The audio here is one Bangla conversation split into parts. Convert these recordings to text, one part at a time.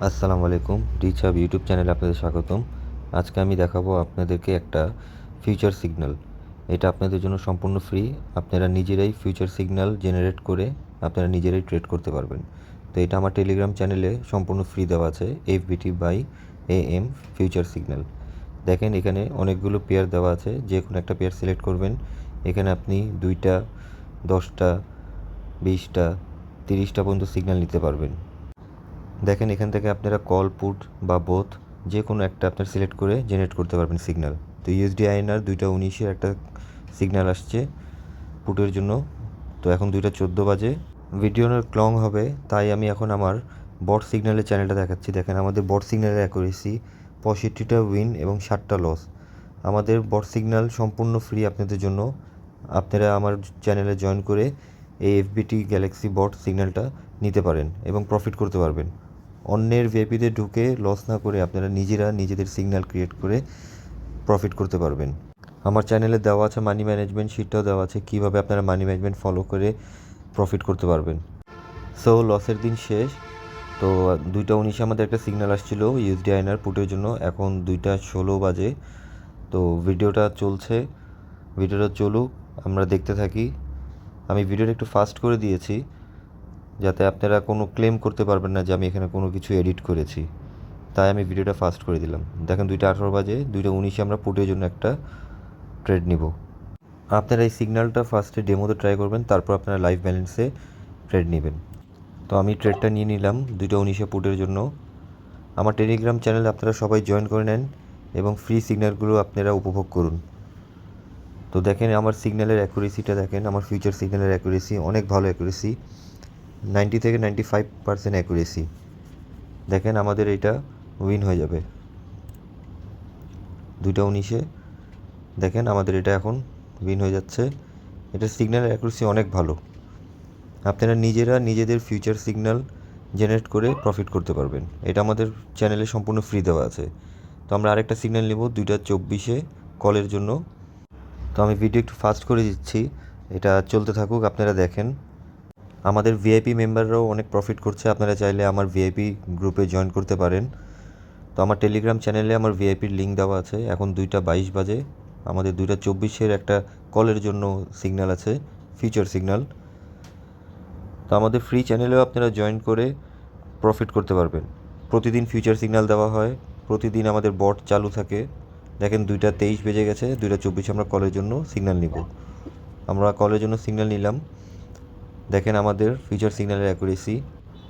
আসসালামু আলাইকুম, রিচ হাব ইউটিউব চ্যানেলে আপনাদের স্বাগতম। আজকে আমি দেখাবো আপনাদেরকে একটা ফিউচার সিগন্যাল। এটা আপনাদের জন্য সম্পূর্ণ ফ্রি। আপনারা নিজেরাই ফিউচার সিগন্যাল জেনারেট করে আপনারা নিজেরাই ট্রেড করতে পারবেন। তো এটা আমার টেলিগ্রাম চ্যানেলে সম্পূর্ণ ফ্রি দেওয়া আছে, FBT by AM future signal. দেখেন এখানে অনেকগুলো পেয়ার দেওয়া আছে, যে কোনো একটা পেয়ার সিলেক্ট করবেন। এখানে আপনি 2টা, 10টা, 20টা, 30টা পর্যন্ত সিগন্যাল নিতে পারবেন। দেখেন এখান থেকে আপনারা কল, পুট বা বোথ যে কোনো একটা আপনার সিলেক্ট করে জেনারেট করতে পারবেন সিগন্যাল। তো ইউএসডি আইএনআর 2টা 19-এর একটা সিগন্যাল আসছে পুটের জন্য। তো এখন 2টা 14 বাজে। ভিডিও অনেক লং হবে, তাই আমি এখন আমার বট সিগন্যালের চ্যানেলটা দেখাচ্ছি। দেখেন আমাদের বট সিগন্যালের অ্যাকুরেসি 65টা উইন এবং 60টা লস। আমাদের বট সিগন্যাল সম্পূর্ণ ফ্রি আপনাদের জন্য। আপনারা আমার চ্যানেলে জয়েন করে এই FBT গ্যালাক্সি বট সিগন্যালটা নিতে পারেন এবং প্রফিট করতে পারবেন। অন্যের ভিআইপিতে ঢুকে লস না করে আপনারা নিজেরা নিজেদের সিগন্যাল ক্রিয়েট করে প্রফিট করতে পারবেন। আমার চ্যানেলে দেওয়া আছে মানি ম্যানেজমেন্ট শিটটাও দেওয়া আছে, কীভাবে আপনারা মানি ম্যানেজমেন্ট ফলো করে প্রফিট করতে পারবেন। সো লসের দিন শেষ। তো 2টা 19-এ আমাদের একটা সিগন্যাল আসছিল ইউএসডি আইএনআর পুটের জন্য। এখন 2টা 16 বাজে। তো ভিডিওটা চলছে, ভিডিওটা চলুক, আমরা দেখতে থাকি। আমি ভিডিওটা একটু ফাস্ট করে দিয়েছি যাতে আপনারা কোনো ক্লেম করতে পারবেন না যে আমি এখানে কোনো কিছু এডিট করেছি, তাই আমি ভিডিওটা ফাস্ট করে দিলাম। দেখেন 2টা 18 বাজে, 2টা 19-এ আমরা পুটের জন্য একটা ট্রেড নিব। আপনারা এই সিগন্যালটা ফার্স্টে ডেমোতে ট্রাই করবেন, তারপর আপনারা লাইভ ব্যালেন্সে ট্রেড নেবেন। তো আমি ট্রেডটা নিয়ে নিলাম 2টা 19-এ পুটের জন্য। আমার টেলিগ্রাম চ্যানেলে আপনারা সবাই জয়েন করে নেন এবং ফ্রি সিগন্যালগুলো আপনারা উপভোগ করুন। তো দেখেন আমার সিগন্যালের অ্যাকুরেসিটা দেখেন, আমার ফিউচার সিগন্যালের অ্যাকুরেসি অনেক ভালো অ্যাকুরেসি, 90 থেকে 95% অ্যাকুরেসি। দেখেন আমাদের এটা উইন হয়ে যাবে 2টা 19-এ। দেখেন আমাদের এটা এখন উইন হয়ে যাচ্ছে। এটা সিগন্যালের অ্যাকুরেসি অনেক ভালো। আপনারা নিজেরা নিজেদের ফিউচার সিগন্যাল জেনারেট করে প্রফিট করতে পারবেন। এটা আমাদের চ্যানেলে সম্পূর্ণ ফ্রি দেওয়া আছে। তো আমরা আরেকটা সিগন্যাল নেব 2টা 24-এ কলের জন্য। তো আমি ভিডিও একটু ফাস্ট করে দিচ্ছি, এটা চলতে থাকুক, আপনারা দেখেন। আমাদের ভিআইপি মেম্বাররাও অনেক প্রফিট করছে, আপনারা চাইলে আমার ভিআইপি গ্রুপে জয়েন করতে পারেন। তো আমার টেলিগ্রাম চ্যানেলে আমার ভিআইপির লিঙ্ক দেওয়া আছে। এখন 2টা 22 বাজে, আমাদের 2টা 24-এর একটা কলের জন্য সিগন্যাল আছে, ফিউচার সিগন্যাল। তো আমাদের ফ্রি চ্যানেলেও আপনারা জয়েন করে প্রফিট করতে পারবেন। প্রতিদিন ফিউচার সিগন্যাল দেওয়া হয়, প্রতিদিন আমাদের বট চালু থাকে। দেখেন 2টা 23 বেজে গেছে, 2টা 24 আমরা কলের জন্য সিগন্যাল নিব। আমরা কলের জন্য সিগন্যাল নিলাম। দেখেন আমাদের ফিউচার সিগন্যালের অ্যাকুরেসি।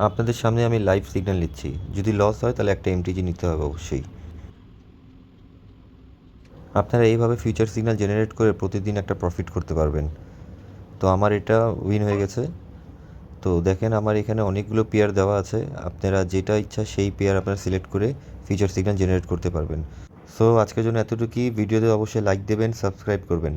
আপনাদের সামনে আমি লাইভ সিগন্যাল নিচ্ছি, যদি লস হয় তাহলে একটা এমটিজি নিতে হবে অবশ্যই। আপনারা এইভাবে ফিউচার সিগন্যাল জেনারেট করে প্রতিদিন একটা প্রফিট করতে পারবেন। তো আমার এটা উইন হয়ে গেছে। তো দেখেন আমার এখানে অনেকগুলো পেয়ার দেওয়া আছে, আপনারা যেটা ইচ্ছা সেই পেয়ার আপনারা সিলেক্ট করে ফিউচার সিগন্যাল জেনারেট করতে পারবেন। সো আজকের জন্য এতটুকুই। ভিডিওতে অবশ্যই লাইক দেবেন, সাবস্ক্রাইব করবেন।